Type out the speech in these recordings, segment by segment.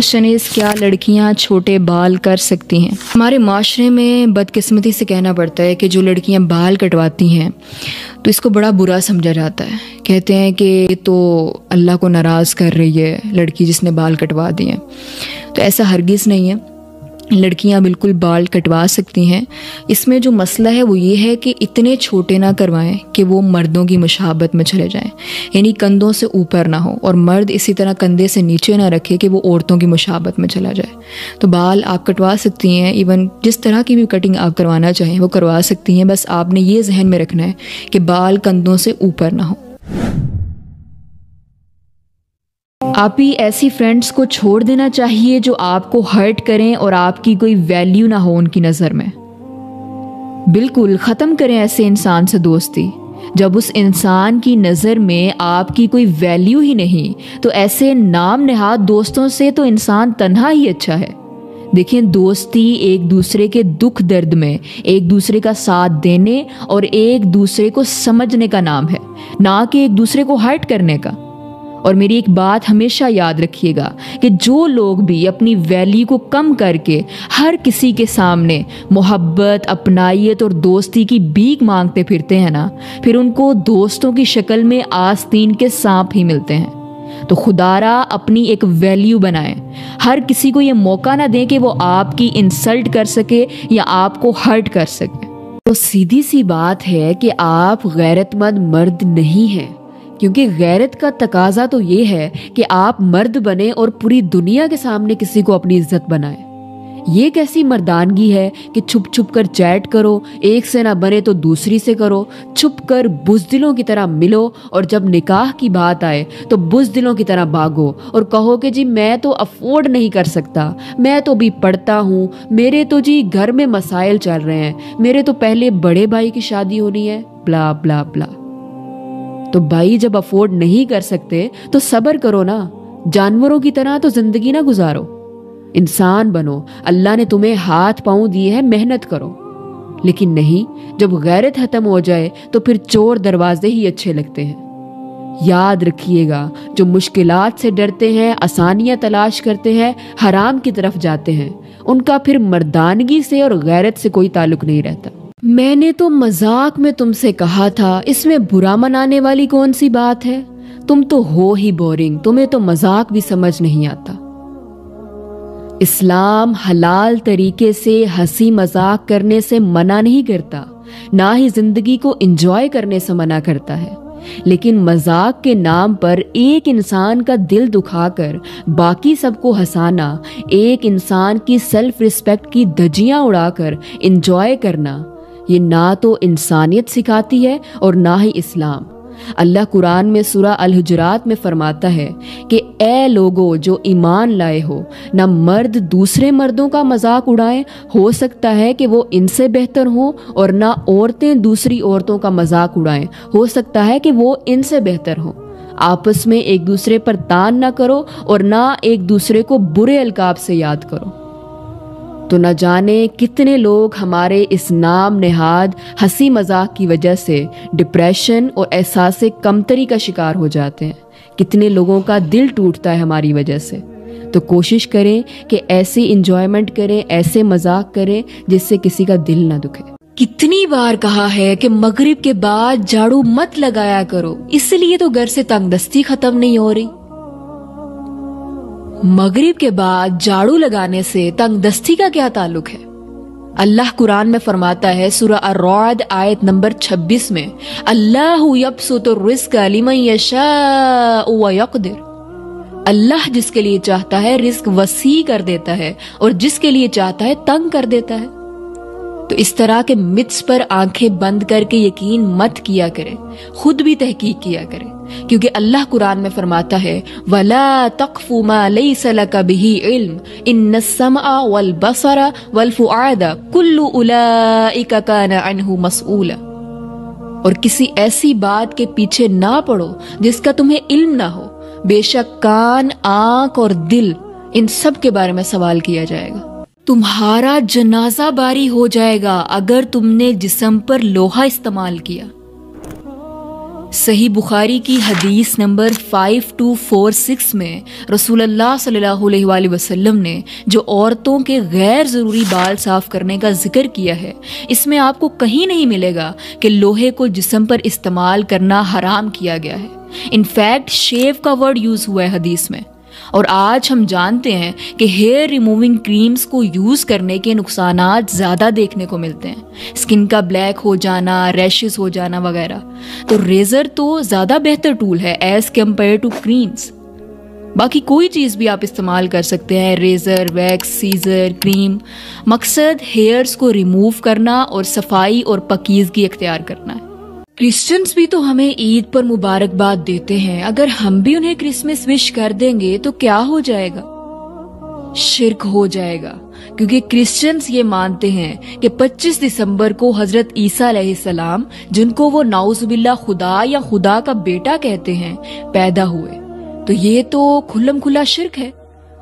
Question is کیا لڑکیاں چھوٹے بال کر سکتی ہیں؟ ہمارے معاشرے میں بدقسمتی سے کہنا پڑتا ہے کہ جو لڑکیاں بال کٹواتی ہیں تو اس کو بڑا برا سمجھا جاتا ہے. کہتے ہیں کہ یہ تو اللہ کو ناراض کر رہی ہے لڑکی جس نے بال کٹوا دیے ہیں. تو ایسا ہرگز نہیں ہے، لڑکیاں بالکل بال کٹوا سکتی ہیں. اس میں جو مسئلہ ہے وہ یہ ہے کہ اتنے چھوٹے نہ کروائیں کہ وہ مردوں کی مشابت میں چلے جائیں، یعنی کندھوں سے اوپر نہ ہو، اور مرد اسی طرح کندھے سے نیچے نہ رکھے کہ وہ عورتوں کی مشابت میں چلا جائے. تو بال آپ کٹوا سکتی ہیں، ایون جس طرح کی بھی کٹنگ آپ کروانا چاہیں وہ کروا سکتی ہیں. بس آپ نے یہ ذہن میں رکھنا ہے کہ بال کندھوں سے اوپر نہ ہو. آپ ہی ایسی فرینڈس کو چھوڑ دینا چاہیے جو آپ کو ہرٹ کریں اور آپ کی کوئی ویلیو نہ ہو ان کی نظر میں. بالکل ختم کریں ایسے انسان سے دوستی. جب اس انسان کی نظر میں آپ کی کوئی ویلیو ہی نہیں تو ایسے نام نہاد دوستوں سے تو انسان تنہا ہی اچھا ہے. دیکھیں، دوستی ایک دوسرے کے دکھ درد میں ایک دوسرے کا ساتھ دینے اور ایک دوسرے کو سمجھنے کا نام ہے، نہ کہ ایک دوسرے کو ہرٹ کرنے کا. اور میری ایک بات ہمیشہ یاد رکھیے گا کہ جو لوگ بھی اپنی ویلیو کو کم کر کے ہر کسی کے سامنے محبت، اپنائیت اور دوستی کی بھیک مانگتے پھرتے ہیں نا، پھر ان کو دوستوں کی شکل میں آستین کے سانپ ہی ملتے ہیں. تو خدارا اپنی ایک ویلیو بنائیں. ہر کسی کو یہ موقع نہ دیں کہ وہ آپ کی انسلٹ کر سکے یا آپ کو ہرٹ کر سکے. تو سیدھی سی بات ہے کہ آپ غیرت مند مرد نہیں ہیں، کیونکہ غیرت کا تقاضا تو یہ ہے کہ آپ مرد بنیں اور پوری دنیا کے سامنے کسی کو اپنی عزت بنائیں. یہ کیسی مردانگی ہے کہ چھپ چھپ کر چیٹ کرو، ایک سے نہ بنے تو دوسری سے کرو، چھپ کر بزدلوں کی طرح ملو، اور جب نکاح کی بات آئے تو بزدلوں کی طرح بھاگو اور کہو کہ جی میں تو افورڈ نہیں کر سکتا، میں تو بھی پڑھتا ہوں، میرے تو جی گھر میں مسائل چل رہے ہیں، میرے تو پہلے بڑے بھائی کی شادی ہونی ہے، بلا بلا بلا. تو بھائی جب افورڈ نہیں کر سکتے تو صبر کرو نا. جانوروں کی طرح تو زندگی نہ گزارو، انسان بنو. اللہ نے تمہیں ہاتھ پاؤں دیے ہیں، محنت کرو. لیکن نہیں، جب غیرت ختم ہو جائے تو پھر چور دروازے ہی اچھے لگتے ہیں. یاد رکھیے گا، جو مشکلات سے ڈرتے ہیں، آسانیاں تلاش کرتے ہیں، حرام کی طرف جاتے ہیں، ان کا پھر مردانگی سے اور غیرت سے کوئی تعلق نہیں رہتا. میں نے تو مذاق میں تم سے کہا تھا، اس میں برا منانے والی کون سی بات ہے؟ تم تو ہو ہی بورنگ، تمہیں تو مذاق بھی سمجھ نہیں آتا. اسلام حلال طریقے سے ہنسی مذاق کرنے سے منع نہیں کرتا، نہ ہی زندگی کو انجوائے کرنے سے منع کرتا ہے. لیکن مذاق کے نام پر ایک انسان کا دل دکھا کر باقی سب کو ہنسانا، ایک انسان کی سیلف ریسپیکٹ کی دھجیاں اڑا کر انجوائے کرنا، یہ نہ تو انسانیت سکھاتی ہے اور نہ ہی اسلام. اللہ قرآن میں سورہ الحجرات میں فرماتا ہے کہ اے لوگو جو ایمان لائے ہو، نہ مرد دوسرے مردوں کا مذاق اڑائیں، ہو سکتا ہے کہ وہ ان سے بہتر ہوں، اور نہ عورتیں دوسری عورتوں کا مذاق اڑائیں، ہو سکتا ہے کہ وہ ان سے بہتر ہوں. آپس میں ایک دوسرے پر تان نہ کرو اور نہ ایک دوسرے کو برے القاب سے یاد کرو. تو نہ جانے کتنے لوگ ہمارے اس نام نہاد ہنسی مذاق کی وجہ سے ڈپریشن اور احساس کمتری کا شکار ہو جاتے ہیں. کتنے لوگوں کا دل ٹوٹتا ہے ہماری وجہ سے. تو کوشش کریں کہ ایسی انجوائمنٹ کریں، ایسے مذاق کریں جس سے کسی کا دل نہ دکھے. کتنی بار کہا ہے کہ مغرب کے بعد جھاڑو مت لگایا کرو، اس لیے تو گھر سے تنگ دستی ختم نہیں ہو رہی. مغرب کے بعد جھاڑو لگانے سے تنگ دستی کا کیا تعلق ہے؟ اللہ قرآن میں فرماتا ہے سورہ الرعد آیت نمبر 26 میں، اللہ یبسط الرزق لمن یشاء ویقدر. اللہ جس کے لیے چاہتا ہے رزق وسیع کر دیتا ہے اور جس کے لیے چاہتا ہے تنگ کر دیتا ہے. تو اس طرح کے متس پر آنکھیں بند کر کے یقین مت کیا کرے، خود بھی تحقیق کیا کرے، کیونکہ اللہ قرآن میں فرماتا ہے وَلَا تَقْفُ مَا لَيْسَ لَكَ بِهِ عِلْم إِنَّ السَّمْعَ وَالْبَصَرَ وَالْفُؤَادَ كُلُّ أُولَئِكَ كَانَ عَنْهُ مَسْئُولًا. اور کسی ایسی بات کے پیچھے نہ پڑو جس کا تمہیں علم نہ ہو، بے شک کان، آنکھ اور دل، ان سب کے بارے میں سوال کیا جائے گا. تمہارا جنازہ باری ہو جائے گا اگر تم نے جسم پر لوہا استعمال کیا. صحیح بخاری کی حدیث نمبر 5246 میں رسول اللہ صلی اللہ علیہ وآلہ وسلم نے جو عورتوں کے غیر ضروری بال صاف کرنے کا ذکر کیا ہے، اس میں آپ کو کہیں نہیں ملے گا کہ لوہے کو جسم پر استعمال کرنا حرام کیا گیا ہے۔ انفیکٹ شیو کا ورڈ یوز ہوا ہے حدیث میں۔ اور آج ہم جانتے ہیں کہ ہیئر ریموونگ کریمز کو یوز کرنے کے نقصانات زیادہ دیکھنے کو ملتے ہیں، اسکن کا بلیک ہو جانا، ریشز ہو جانا وغیرہ۔ تو ریزر تو زیادہ بہتر ٹول ہے ایز کمپیئر ٹو کریمز۔ باقی کوئی چیز بھی آپ استعمال کر سکتے ہیں، ریزر، ویکس، سیزر، کریم۔ مقصد ہیئرز کو ریموو کرنا اور صفائی اور پاکیزگی اختیار کرنا ہے۔ کرسچنز بھی تو ہمیں عید پر مبارکباد دیتے ہیں، اگر ہم بھی انہیں کرسمس وش کر دیں گے تو کیا ہو جائے گا؟ شرک ہو جائے گا، کیونکہ کرسچنز یہ مانتے ہیں کہ 25 دسمبر کو حضرت عیسیٰ علیہ السلام، جن کو وہ نعوذ باللہ خدا یا خدا کا بیٹا کہتے ہیں، پیدا ہوئے۔ تو یہ تو کھلم کھلا شرک ہے،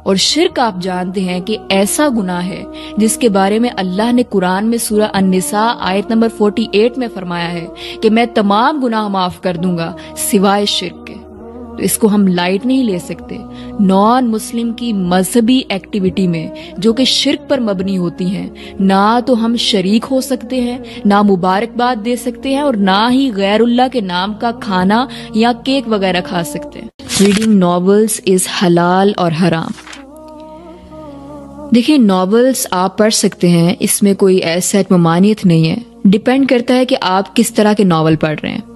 اور شرک آپ جانتے ہیں کہ ایسا گناہ ہے جس کے بارے میں اللہ نے قرآن میں سورہ النساء آیت نمبر 48 میں فرمایا ہے کہ میں تمام گناہ معاف کر دوں گا سوائے شرک کے۔ تو اس کو ہم لائٹ نہیں لے سکتے۔ نان مسلم کی مذہبی ایکٹیویٹی میں جو کہ شرک پر مبنی ہوتی ہیں، نہ تو ہم شریک ہو سکتے ہیں، نہ مبارکباد دے سکتے ہیں، اور نہ ہی غیر اللہ کے نام کا کھانا یا کیک وغیرہ کھا سکتے ہیں۔ ریڈنگ ناولز از حلال اور حرام۔ دیکھیں، ناولز آپ پڑھ سکتے ہیں، اس میں کوئی ایسا ممانعت نہیں ہے، ڈیپینڈ کرتا ہے کہ آپ کس طرح کے ناول پڑھ رہے ہیں۔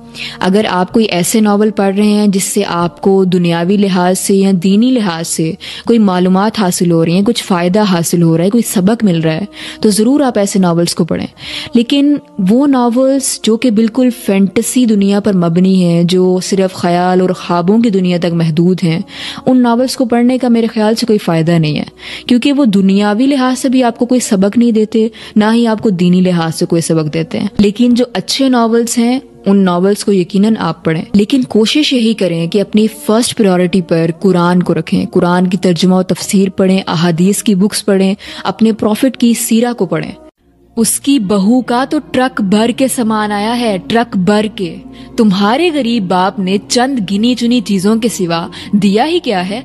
اگر آپ کوئی ایسے ناول پڑھ رہے ہیں جس سے آپ کو دنیاوی لحاظ سے یا دینی لحاظ سے کوئی معلومات حاصل ہو رہی ہیں، کچھ فائدہ حاصل ہو رہا ہے، کوئی سبق مل رہا ہے، تو ضرور آپ ایسے ناولز کو پڑھیں۔ لیکن وہ ناولز جو کہ بالکل فینٹسی دنیا پر مبنی ہیں، جو صرف خیال اور خوابوں کی دنیا تک محدود ہیں، ان ناولز کو پڑھنے کا میرے خیال سے کوئی فائدہ نہیں ہے، کیونکہ وہ دنیاوی لحاظ سے بھی آپ کو کوئی سبق نہیں دیتے، نہ ہی آپ کو دینی لحاظ سے کوئی سبق دیتے ہیں۔ لیکن جو اچھے ناولز ہیں ان ناولز کو یقیناً آپ پڑھیں، لیکن کوشش یہی کریں کہ اپنی فرسٹ پریورٹی پر قرآن کو رکھیں، قرآن کی ترجمہ و تفسیر پڑھیں، احادیث کی بکس پڑھیں، اپنے پروفٹ کی سیرہ کو پڑھیں۔ اس کی بہو کا تو ٹرک بھر کے سامان آیا ہے، ٹرک بھر کے۔ تمہارے غریب باپ نے چند گنی چنی چیزوں کے سوا دیا ہی کیا ہے؟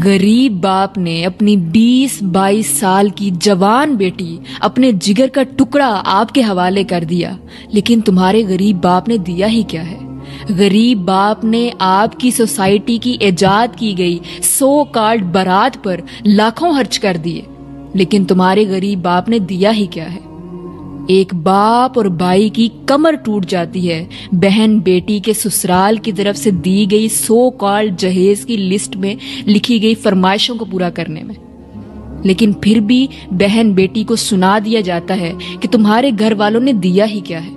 غریب باپ نے اپنی 20-22 سال کی جوان بیٹی، اپنے جگر کا ٹکڑا آپ کے حوالے کر دیا، لیکن تمہارے غریب باپ نے دیا ہی کیا ہے؟ غریب باپ نے آپ کی سوسائٹی کی ایجاد کی گئی سو کالڈ بارات پر لاکھوں خرچ کر دیے، لیکن تمہارے غریب باپ نے دیا ہی کیا ہے؟ ایک باپ اور بھائی کی کمر ٹوٹ جاتی ہے بہن بیٹی کے سسرال کی طرف سے دی گئی سو کالڈ جہیز کی لسٹ میں لکھی گئی فرمائشوں کو پورا کرنے میں، لیکن پھر بھی بہن بیٹی کو سنا دیا جاتا ہے کہ تمہارے گھر والوں نے دیا ہی کیا ہے۔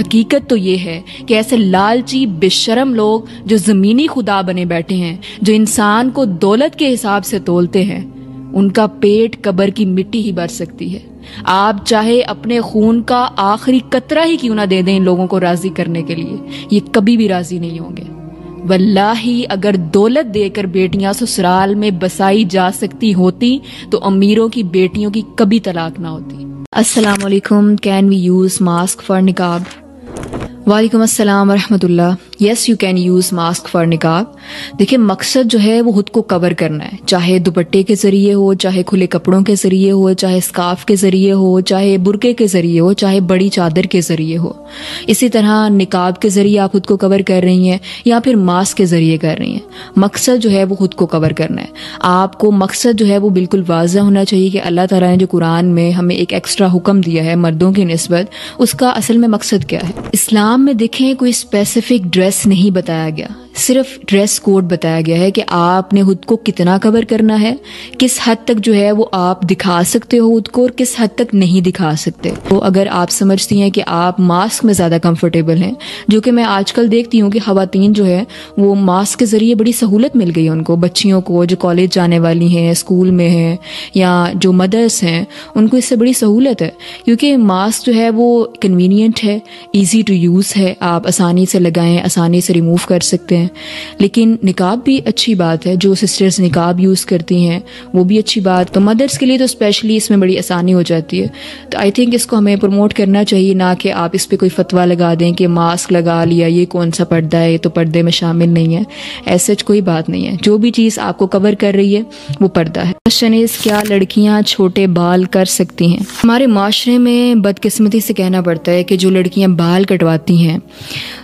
حقیقت تو یہ ہے کہ ایسے لالچی بے شرم لوگ جو زمینی خدا بنے بیٹھے ہیں، جو انسان کو دولت کے حساب سے تولتے ہیں، ان کا پیٹ قبر کی مٹی ہی بھر سکتی ہے۔ آپ چاہے اپنے خون کا آخری قطرہ ہی کیوں نہ دے دیں ان لوگوں کو راضی کرنے کے لیے، یہ کبھی بھی راضی نہیں ہوں گے۔ واللہ اگر دولت دے کر بیٹیاں سسرال میں بسائی جا سکتی ہوتی تو امیروں کی بیٹیوں کی کبھی طلاق نہ ہوتی۔ السلام علیکم، can we use mask for نقاب؟ وعلیکم السلام ورحمۃ اللہ۔ Yes you can use mask for نقاب۔ دیکھیں، مقصد جو ہے وہ خود کو کور کرنا ہے، چاہے دوپٹے کے ذریعے ہو، چاہے کھلے کپڑوں کے ذریعے ہو، چاہے اسکارف کے ذریعے ہو، چاہے برقعے کے ذریعے ہو، چاہے بڑی چادر کے ذریعے ہو۔ اسی طرح نقاب کے ذریعے آپ خود کو کور کر رہی ہیں یا پھر ماسک کے ذریعے کر رہی ہیں، مقصد جو ہے وہ خود کو کور کرنا ہے۔ آپ کو مقصد جو ہے وہ بالکل واضح ہونا چاہیے کہ اللہ تعالیٰ نے جو قرآن میں ہمیں ایک ایکسٹرا حکم دیا ہے مردوں کی نسبت، اس کا اصل میں مقصد کیا ہے۔ اسلام میں دیکھیں کوئی اسپیسیفک ڈریس نہیں بتایا گیا، صرف ڈریس کوڈ بتایا گیا ہے کہ آپ نے خود کو کتنا کور کرنا ہے، کس حد تک جو ہے وہ آپ دکھا سکتے ہو خود کو اور کس حد تک نہیں دکھا سکتے۔ تو اگر آپ سمجھتی ہیں کہ آپ ماسک میں زیادہ کمفرٹیبل ہیں، جو کہ میں آج کل دیکھتی ہوں کہ خواتین جو ہے وہ ماسک کے ذریعے بڑی سہولت مل گئی ان کو، بچیوں کو جو کالج جانے والی ہیں، اسکول میں ہیں یا جو مدرس ہیں، ان کو اس سے بڑی سہولت ہے، کیونکہ ماسک جو ہے وہ کنوینئنٹ ہے، ایزی ٹو یوز ہے، آپ آسانی سے لگائیں، آسانی سے ریموو کر سکتے ہیں۔ ہیں. لیکن نقاب بھی اچھی بات ہے, جو سسٹرز نقاب یوز کرتی ہیں وہ بھی اچھی بات. تو مدرس کے لیے تو اسپیشلی اس میں بڑی آسانی ہو جاتی ہے. تو آئی تھنک اس کو ہمیں پروموٹ کرنا چاہیے, نہ کہ آپ اس پہ کوئی فتویٰ لگا دیں کہ ماسک لگا لیا یہ کون سا پردہ ہے, یہ تو پردے میں شامل نہیں ہے. ایسے کوئی بات نہیں ہے, جو بھی چیز آپ کو کور کر رہی ہے وہ پردہ ہے. کوشچن از, کیا لڑکیاں چھوٹے بال کر سکتی ہیں؟ ہمارے معاشرے میں بدقسمتی سے کہنا پڑتا ہے کہ جو لڑکیاں بال کٹواتی ہیں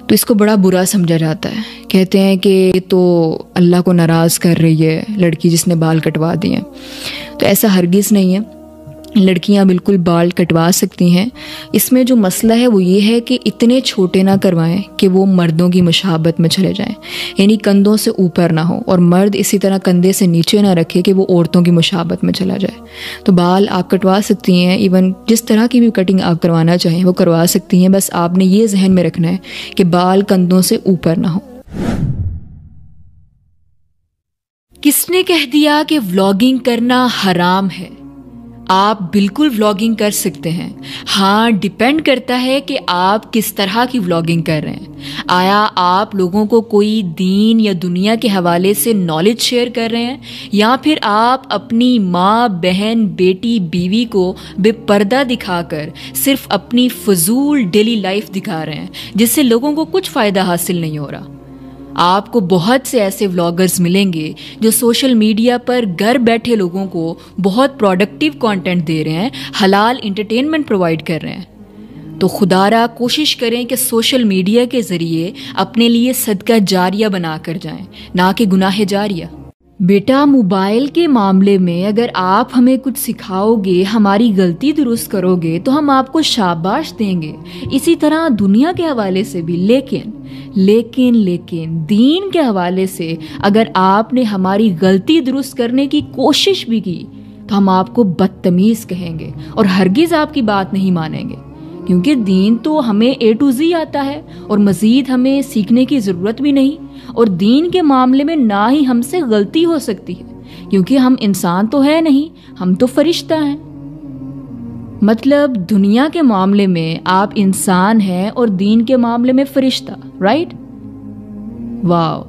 تو اس کو بڑا برا سمجھا جاتا ہے. کہتے ہیں کہ یہ تو اللہ کو ناراض کر رہی ہے لڑکی جس نے بال کٹوا دیے ہیں. تو ایسا ہرگز نہیں ہے, لڑکیاں بالکل بال کٹوا سکتی ہیں. اس میں جو مسئلہ ہے وہ یہ ہے کہ اتنے چھوٹے نہ کروائیں کہ وہ مردوں کی مشابہت میں چلے جائیں, یعنی کندھوں سے اوپر نہ ہو, اور مرد اسی طرح کندھے سے نیچے نہ رکھے کہ وہ عورتوں کی مشابہت میں چلا جائے. تو بال آپ کٹوا سکتی ہیں, ایون جس طرح کی بھی کٹنگ آپ کروانا چاہیں وہ کروا سکتی ہیں. بس آپ نے یہ ذہن میں رکھنا ہے کہ بال کندھوں سے اوپر نہ ہو. کس نے کہہ دیا کہ ولاگنگ کرنا حرام ہے؟ آپ بالکل ولاگنگ کر سکتے ہیں. ہاں, ڈیپینڈ کرتا ہے کہ آپ کس طرح کی ولاگنگ کر رہے ہیں. آیا آپ لوگوں کو کوئی دین یا دنیا کے حوالے سے نالج شیئر کر رہے ہیں, یا پھر آپ اپنی ماں, بہن, بیٹی, بیوی کو بے پردہ دکھا کر صرف اپنی فضول ڈیلی لائف دکھا رہے ہیں جس سے لوگوں کو کچھ فائدہ حاصل نہیں ہو رہا؟ آپ کو بہت سے ایسے ولاگرز ملیں گے جو سوشل میڈیا پر گھر بیٹھے لوگوں کو بہت پروڈکٹیو کانٹینٹ دے رہے ہیں, حلال انٹرٹینمنٹ پرووائڈ کر رہے ہیں. تو خدارا کوشش کریں کہ سوشل میڈیا کے ذریعے اپنے لیے صدقہ جاریہ بنا کر جائیں, نہ کہ گناہ جاریہ. بیٹا, موبائل کے معاملے میں اگر آپ ہمیں کچھ سکھاؤ گے, ہماری غلطی درست کرو گے تو ہم آپ کو شاباش دیں گے. اسی طرح دنیا کے حوالے سے بھی. لیکن دین کے حوالے سے اگر آپ نے ہماری غلطی درست کرنے کی کوشش بھی کی تو ہم آپ کو بدتمیز کہیں گے اور ہرگز آپ کی بات نہیں مانیں گے, کیونکہ دین تو ہمیں A to Z آتا ہے اور مزید ہمیں سیکھنے کی ضرورت بھی نہیں. اور دین کے معاملے میں نہ ہی ہم سے غلطی ہو سکتی ہے, کیونکہ ہم انسان تو ہے نہیں, ہم تو فرشتہ ہیں. مطلب دنیا کے معاملے میں آپ انسان ہیں اور دین کے معاملے میں فرشتہ, رائٹ؟ واو.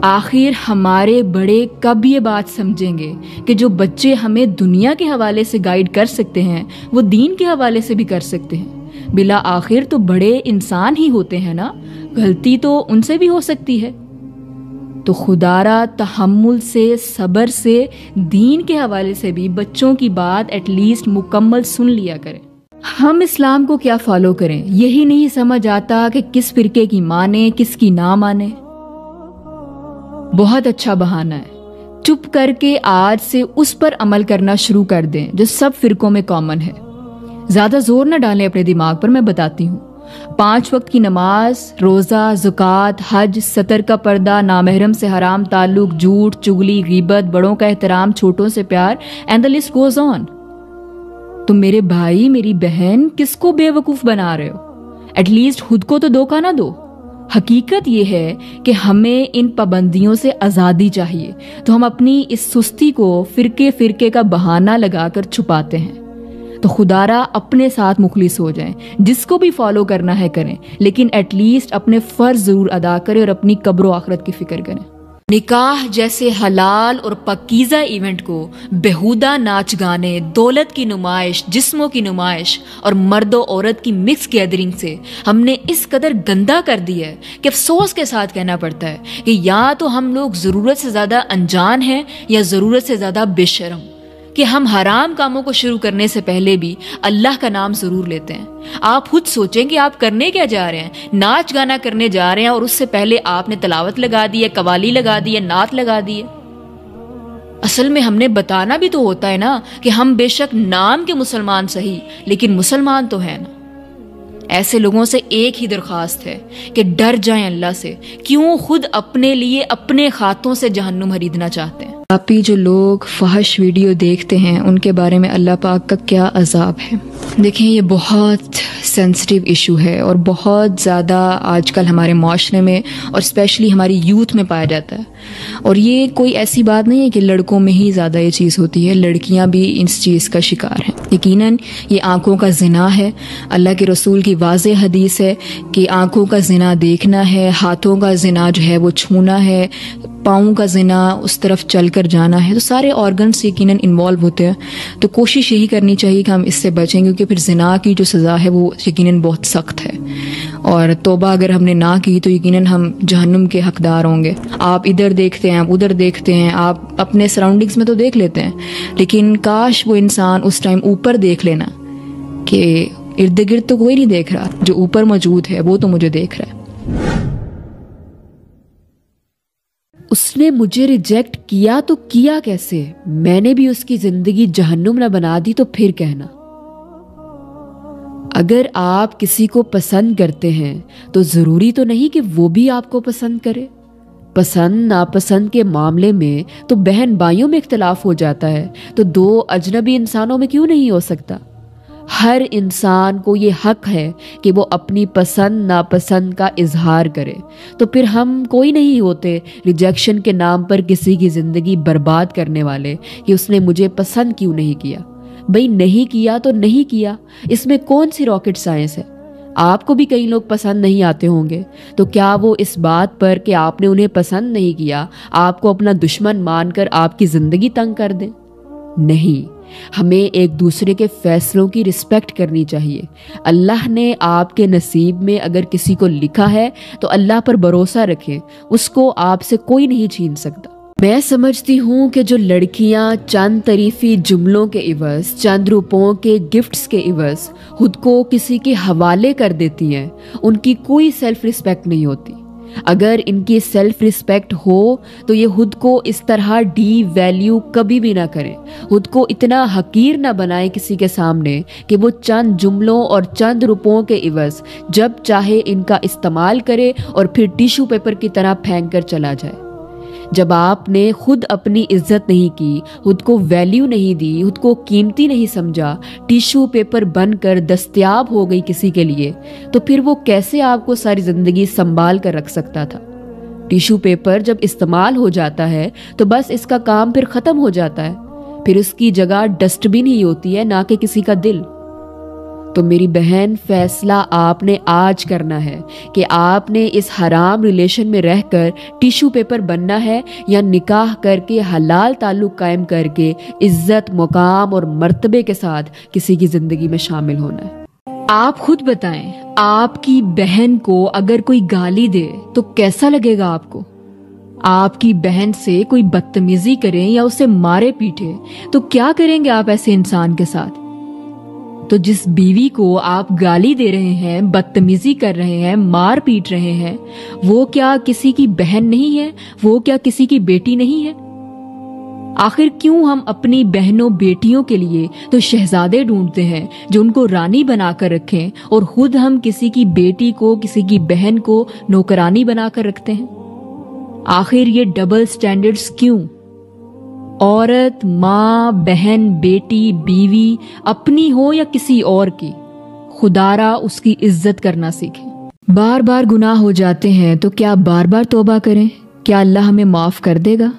آخر ہمارے بڑے کب یہ بات سمجھیں گے کہ جو بچے ہمیں دنیا کے حوالے سے گائیڈ کر سکتے ہیں وہ دین کے حوالے سے بھی کر سکتے ہیں. بلا آخر تو بڑے انسان ہی ہوتے ہیں نا, غلطی تو ان سے بھی ہو سکتی ہے. تو خدارا تحمل سے, صبر سے, دین کے حوالے سے بھی بچوں کی بات ایٹ لیسٹ مکمل سن لیا کریں. ہم اسلام کو کیا فالو کریں یہی نہیں سمجھ آتا کہ کس فرقے کی مانیں کس کی نہ مانیں. بہت اچھا بہانہ ہے, چپ کر کے آج سے اس پر عمل کرنا شروع کر دیں جو سب فرقوں میں کامن ہے. زیادہ زور نہ ڈالیں اپنے دماغ پر, میں بتاتی ہوں. 5 وقت کی نماز, روزہ, زکوٰۃ, حج, ستر کا پردہ, نامحرم سے حرام تعلق, جھوٹ, چغلی, غیبت, بڑوں کا احترام, چھوٹوں سے پیار, and the list goes on. تم میرے بھائی میری بہن کس کو بے وقوف بنا رہے ہو؟ ایٹ لیسٹ خود کو تو دھوکہ نہ دو. حقیقت یہ ہے کہ ہمیں ان پابندیوں سے آزادی چاہیے, تو ہم اپنی اس سستی کو فرقے کا بہانہ لگا کر چھپاتے ہیں. تو خدارا اپنے ساتھ مخلص ہو جائیں, جس کو بھی فالو کرنا ہے کریں, لیکن ایٹ لیسٹ اپنے فرض ضرور ادا کریں اور اپنی قبر و آخرت کی فکر کریں. نکاح جیسے حلال اور پاکیزہ ایونٹ کو بیہودہ ناچ گانے, دولت کی نمائش, جسموں کی نمائش اور مرد و عورت کی مکس گیدرنگ سے ہم نے اس قدر گندا کر دیا ہے کہ افسوس کے ساتھ کہنا پڑتا ہے کہ یا تو ہم لوگ ضرورت سے زیادہ انجان ہیں یا ضرورت سے زیادہ بے شرم, کہ ہم حرام کاموں کو شروع کرنے سے پہلے بھی اللہ کا نام ضرور لیتے ہیں. آپ خود سوچیں کہ آپ کرنے کیا جا رہے ہیں. ناچ گانا کرنے جا رہے ہیں اور اس سے پہلے آپ نے تلاوت لگا دی ہے, قوالی لگا دی ہے, نعت لگا دی ہے. اصل میں ہم نے بتانا بھی تو ہوتا ہے نا کہ ہم بے شک نام کے مسلمان صحیح, لیکن مسلمان تو ہیں نا. ایسے لوگوں سے ایک ہی درخواست ہے کہ ڈر جائیں اللہ سے, کیوں خود اپنے لیے اپنے ہاتھوں سے جہنم خریدنا چاہتے ہیں. باقی جو لوگ فحش ویڈیو دیکھتے ہیں ان کے بارے میں اللہ پاک کا کیا عذاب ہے. دیکھیں یہ بہت سینسٹیو ایشو ہے اور بہت زیادہ آج کل ہمارے معاشرے میں اور اسپیشلی ہماری یوتھ میں پایا جاتا ہے. اور یہ کوئی ایسی بات نہیں ہے کہ لڑکوں میں ہی زیادہ یہ چیز ہوتی ہے، لڑکیاں بھی اس چیز کا شکار ہیں. یقیناً یہ آنکھوں کا زنا ہے. اللہ کے رسول کی واضح حدیث ہے کہ آنکھوں کا زنا دیکھنا ہے، ہاتھوں کا زنا جو ہے وہ چھونا ہے، پاؤں کا زنا اس طرف چل کر جانا ہے. تو سارے آرگنس یقیناً انوالو ہوتے ہیں. تو کوشش یہی کرنی چاہیے کہ ہم اس سے بچیں، کیونکہ پھر زنا کی جو سزا ہے وہ یقیناً بہت سخت ہے، اور توبہ اگر ہم نے نہ کی تو یقیناً ہم جہنم کے حقدار ہوں گے. آپ ادھر دیکھتے ہیں، آپ ادھر دیکھتے ہیں، آپ اپنے سراؤنڈنگز میں تو دیکھ لیتے ہیں، لیکن کاش وہ انسان اس ٹائم اوپر دیکھ لینا کہ ارد گرد تو کوئی نہیں دیکھ رہا، جو اوپر موجود ہے وہ تو مجھے دیکھ رہا ہے. اس نے مجھے ریجیکٹ کیا تو کیا کیسے؟ میں نے بھی اس کی زندگی جہنم نہ بنا دی تو پھر کہنا. اگر آپ کسی کو پسند کرتے ہیں تو ضروری تو نہیں کہ وہ بھی آپ کو پسند کرے. پسند ناپسند کے معاملے میں تو بہن بھائیوں میں اختلاف ہو جاتا ہے، تو دو اجنبی انسانوں میں کیوں نہیں ہو سکتا؟ ہر انسان کو یہ حق ہے کہ وہ اپنی پسند ناپسند کا اظہار کرے. تو پھر ہم کوئی نہیں ہوتے ریجیکشن کے نام پر کسی کی زندگی برباد کرنے والے کہ اس نے مجھے پسند کیوں نہیں کیا. بھئی نہیں کیا تو نہیں کیا، اس میں کون سی راکٹ سائنس ہے؟ آپ کو بھی کئی لوگ پسند نہیں آتے ہوں گے، تو کیا وہ اس بات پر کہ آپ نے انہیں پسند نہیں کیا آپ کو اپنا دشمن مان کر آپ کی زندگی تنگ کر دیں؟ نہیں، ہمیں ایک دوسرے کے فیصلوں کی رسپیکٹ کرنی چاہیے. اللہ نے آپ کے نصیب میں اگر کسی کو لکھا ہے تو اللہ پر بھروسہ رکھیں، اس کو آپ سے کوئی نہیں چھین سکتا. میں سمجھتی ہوں کہ جو لڑکیاں چند تعریفی جملوں کے عوض، چند روپوں کے گفٹس کے عوض خود کو کسی کے حوالے کر دیتی ہیں، ان کی کوئی سیلف رسپیکٹ نہیں ہوتی. اگر ان کی سیلف رسپیکٹ ہو تو یہ خود کو اس طرح ڈی ویلیو کبھی بھی نہ کریں، خود کو اتنا حقیر نہ بنائیں کسی کے سامنے کہ وہ چند جملوں اور چند روپوں کے عوض جب چاہے ان کا استعمال کرے اور پھر ٹیشو پیپر کی طرح پھینک کر چلا جائے. جب آپ نے خود اپنی عزت نہیں کی، خود کو ویلیو نہیں دی، خود کو قیمتی نہیں سمجھا، ٹیشو پیپر بن کر دستیاب ہو گئی کسی کے لیے، تو پھر وہ کیسے آپ کو ساری زندگی سنبھال کر رکھ سکتا تھا؟ ٹیشو پیپر جب استعمال ہو جاتا ہے تو بس اس کا کام پھر ختم ہو جاتا ہے، پھر اس کی جگہ ڈسٹ بن ہی ہوتی ہے، نہ کہ کسی کا دل. تو میری بہن، فیصلہ آپ نے آج کرنا ہے کہ آپ نے اس حرام ریلیشن میں رہ کر ٹیشو پیپر بننا ہے یا نکاح کر کے حلال تعلق قائم کر کے عزت، مقام اور مرتبے کے ساتھ کسی کی زندگی میں شامل ہونا ہے. آپ خود بتائیں، آپ کی بہن کو اگر کوئی گالی دے تو کیسا لگے گا آپ کو؟ آپ کی بہن سے کوئی بدتمیزی کریں یا اسے مارے پیٹے تو کیا کریں گے آپ ایسے انسان کے ساتھ؟ تو جس بیوی کو آپ گالی دے رہے ہیں، بدتمیزی کر رہے ہیں، مار پیٹ رہے ہیں، وہ کیا کسی کی بہن نہیں ہے؟ وہ کیا کسی کی بیٹی نہیں ہے؟ آخر کیوں ہم اپنی بہنوں بیٹیوں کے لیے تو شہزادے ڈھونڈتے ہیں جو ان کو رانی بنا کر رکھیں، اور خود ہم کسی کی بیٹی کو، کسی کی بہن کو نوکرانی بنا کر رکھتے ہیں؟ آخر یہ ڈبل سٹینڈرڈز کیوں؟ عورت، ماں، بہن، بیٹی، بیوی، اپنی ہو یا کسی اور کی، خدارا اس کی عزت کرنا سیکھیں. بار بار گناہ ہو جاتے ہیں تو کیا بار بار توبہ کریں؟ کیا اللہ ہمیں معاف کر دے گا؟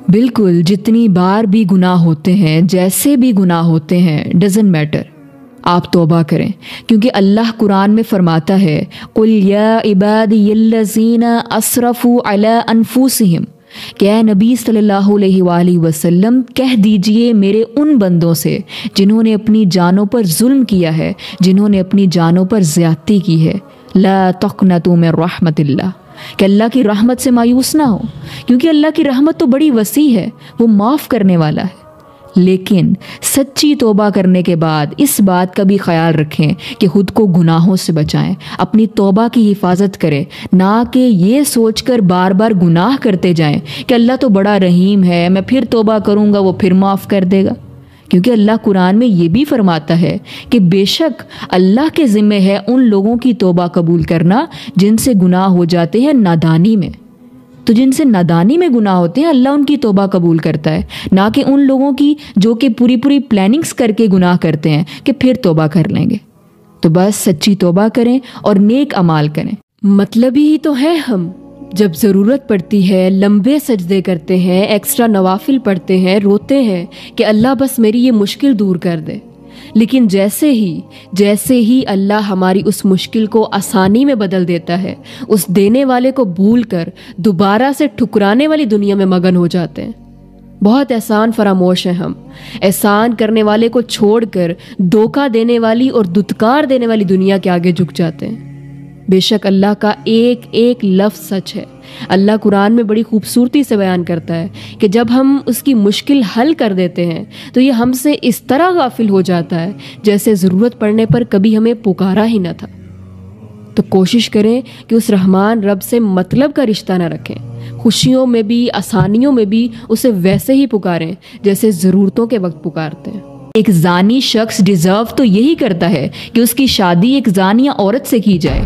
بالکل، جتنی بار بھی گناہ ہوتے ہیں، جیسے بھی گناہ ہوتے ہیں، ڈزنٹ میٹر، آپ توبہ کریں، کیونکہ اللہ قرآن میں فرماتا ہے قُلْ يَا عِبَادِيَ الَّذِينَ أَسْرَفُوا عَلَىٰ أَنفُسِهِمْ کہ اے نبی صلی اللہ علیہ وآلہ وسلم کہہ دیجئے میرے ان بندوں سے جنہوں نے اپنی جانوں پر ظلم کیا ہے، جنہوں نے اپنی جانوں پر زیادتی کی ہے، لا تقنطوا من رحمت اللہ، کہ اللہ کی رحمت سے مایوس نہ ہو، کیونکہ اللہ کی رحمت تو بڑی وسیع ہے، وہ معاف کرنے والا ہے. لیکن سچی توبہ کرنے کے بعد اس بات کا بھی خیال رکھیں کہ خود کو گناہوں سے بچائیں، اپنی توبہ کی حفاظت کریں، نہ کہ یہ سوچ کر بار بار گناہ کرتے جائیں کہ اللہ تو بڑا رحیم ہے، میں پھر توبہ کروں گا وہ پھر معاف کر دے گا. کیونکہ اللہ قرآن میں یہ بھی فرماتا ہے کہ بے شک اللہ کے ذمہ ہے ان لوگوں کی توبہ قبول کرنا جن سے گناہ ہو جاتے ہیں نادانی میں. تو جن سے نادانی میں گناہ ہوتے ہیں اللہ ان کی توبہ قبول کرتا ہے، نہ کہ ان لوگوں کی جو کہ پوری پلاننگز کر کے گناہ کرتے ہیں کہ پھر توبہ کر لیں گے. تو بس سچی توبہ کریں اور نیک اعمال کریں۔ مطلبی ہی تو ہے ہم، جب ضرورت پڑتی ہے لمبے سجدے کرتے ہیں، ایکسٹرا نوافل پڑھتے ہیں، روتے ہیں کہ اللہ بس میری یہ مشکل دور کر دے، لیکن جیسے ہی اللہ ہماری اس مشکل کو آسانی میں بدل دیتا ہے، اس دینے والے کو بھول کر دوبارہ سے ٹھکرانے والی دنیا میں مگن ہو جاتے ہیں۔ بہت احسان فراموش ہیں ہم، احسان کرنے والے کو چھوڑ کر دھوکہ دینے والی اور دھتکار دینے والی دنیا کے آگے جھک جاتے ہیں۔ بے شک اللہ کا ایک ایک لفظ سچ ہے۔ اللہ قرآن میں بڑی خوبصورتی سے بیان کرتا ہے کہ جب ہم اس کی مشکل حل کر دیتے ہیں تو یہ ہم سے اس طرح غافل ہو جاتا ہے جیسے ضرورت پڑنے پر کبھی ہمیں پکارا ہی نہ تھا۔ تو کوشش کریں کہ اس رحمان رب سے مطلب کا رشتہ نہ رکھیں، خوشیوں میں بھی آسانیوں میں بھی اسے ویسے ہی پکاریں جیسے ضرورتوں کے وقت پکارتے ہیں۔ ایک زانی شخص ڈیزرو تو یہی کرتا ہے کہ اس کی شادی ایک زانیہ عورت سے کی جائے۔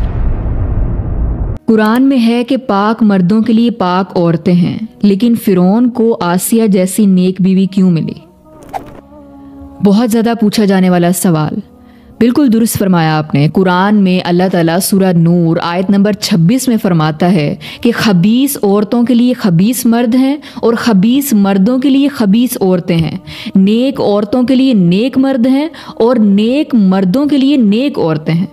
قرآن میں ہے کہ پاک مردوں کے لیے پاک عورتیں ہیں، لیکن فرعون کو آسیہ جیسی نیک بیوی کیوں ملی؟ بہت زیادہ پوچھا جانے والا سوال۔ بالکل درست فرمایا آپ نے۔ قرآن میں اللہ تعالیٰ سورہ نور آیت نمبر 26 میں فرماتا ہے کہ خبیث عورتوں کے لیے خبیث مرد ہیں اور خبیث مردوں کے لیے خبیث عورتیں ہیں، نیک عورتوں کے لیے نیک مرد ہیں اور نیک مردوں کے لیے نیک عورتیں ہیں۔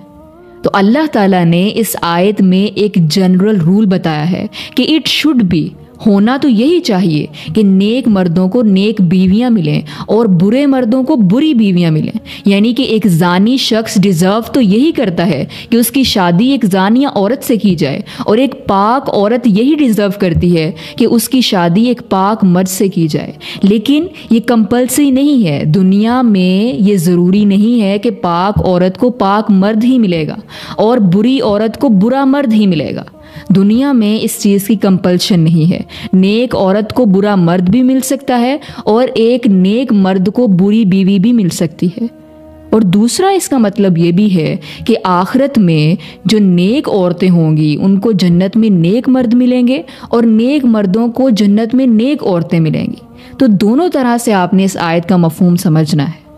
تو اللہ تعالیٰ نے اس آیت میں ایک جنرل رول بتایا ہے کہ اٹ شوڈ بی، ہونا تو یہی چاہیے کہ نیک مردوں کو نیک بیویاں ملیں اور برے مردوں کو بری بیویاں ملیں، یعنی کہ ایک زانی شخص ڈیزرو تو یہی کرتا ہے کہ اس کی شادی ایک زانیہ عورت سے کی جائے، اور ایک پاک عورت یہی ڈیزرو کرتی ہے کہ اس کی شادی ایک پاک مرد سے کی جائے۔ لیکن یہ کمپلسری نہیں ہے، دنیا میں یہ ضروری نہیں ہے کہ پاک عورت کو پاک مرد ہی ملے گا اور بری عورت کو برا مرد ہی ملے گا۔ دنیا میں اس چیز کی کمپلشن نہیں ہے، نیک عورت کو برا مرد بھی مل سکتا ہے اور ایک نیک مرد کو بری بیوی بھی مل سکتی ہے۔ اور دوسرا اس کا مطلب یہ بھی ہے کہ آخرت میں جو نیک عورتیں ہوں گی ان کو جنت میں نیک مرد ملیں گے اور نیک مردوں کو جنت میں نیک عورتیں ملیں گی۔ تو دونوں طرح سے آپ نے اس آیت کا مفہوم سمجھنا ہے۔